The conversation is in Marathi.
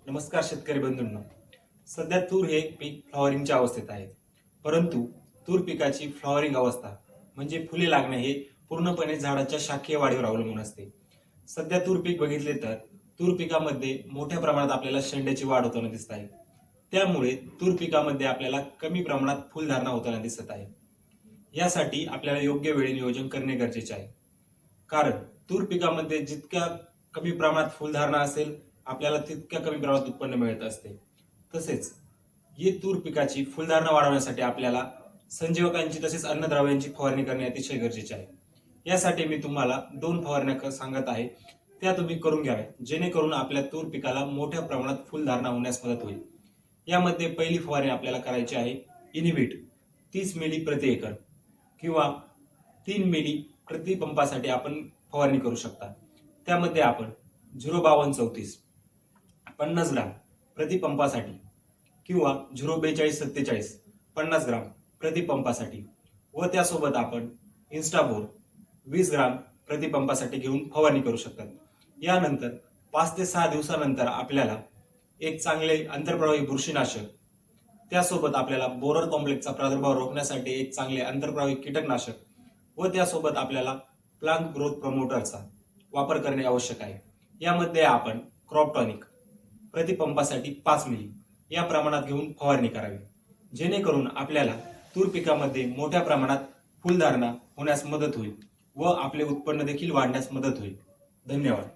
नमस्कार शेतकरी बंधूंनो. सध्या तूर हे पीक फ्लॉवरिंगच्या अवस्थेत आहे. परंतु तूर पिकाची फ्लॉवरिंग अवस्था म्हणजे फुले लागणे हे पूर्णपणे झाडाच्या शाखीय वाढीवर अवलंबून असते. सध्या तूर पीक बघितले तर तूर पिकामध्ये मोठ्या प्रमाणात आपल्याला शेंड्याची वाढ होताना दिसत आहे. त्यामुळे तूर पिकामध्ये आपल्याला कमी प्रमाणात फुलधारणा होताना दिसत आहे. यासाठी आपल्याला योग्य वेळी नियोजन करणे गरजेचे आहे. कारण तूर पिकामध्ये जितक्या कमी प्रमाणात फुलधारणा असेल आपल्याला तितक्या कमी प्रमाणात उत्पन्न मिळत असते. तसेच ही तूर पिकाची फुलधारणा वाढवण्यासाठी आपल्याला संजीवकांची तसेच अन्नद्रव्यांची फवारणी करणे अतिशय गरजेचे आहे. यासाठी मी तुम्हाला 2 फवारण्या सांगत आहे, त्या तुम्ही करून घ्याव्या, जेणेकरून आपल्या तूर पिकाला मोठ्या प्रमाणात फुलधारणा होण्यास मदत होईल. यामध्ये पहिली फवारणी आपल्याला करायची आहे इनिबिट 30 मिली प्रति एकर किंवा 3 मिली प्रति पंपासाठी आपण फवारणी करू शकता. त्यामध्ये आपण 05234 50 ग्राम प्रति पंपासाठी किंवा 04247 50 ग्राम प्रति पंपासाठी व त्यासोबत आपण इन्स्टाबोर 20 ग्राम प्रति पंपासाठी घेऊन फवारणी करू शकतात. यानंतर 5 ते 6 दिवसानंतर आपल्याला एक चांगले आंतरप्रवाही बुरशीनाशक, त्यासोबत आपल्याला बोरर कॉम्प्लेक्सचा प्रादुर्भाव रोखण्यासाठी एक चांगले आंतरप्रवाही कीटकनाशक व त्यासोबत आपल्याला प्लांट ग्रोथ प्रमोटरचा वापर करणे आवश्यक आहे. यामध्ये आपण क्रॉप टॉनिक प्रति पंपासाठी 5 मिली या प्रमाणात घेऊन फवारणी करावी, जेणेकरून आपल्याला तूर पिकामध्ये मोठ्या प्रमाणात फुलधारणा होण्यास मदत होईल व आपले उत्पन्न देखील वाढण्यास मदत होईल. धन्यवाद.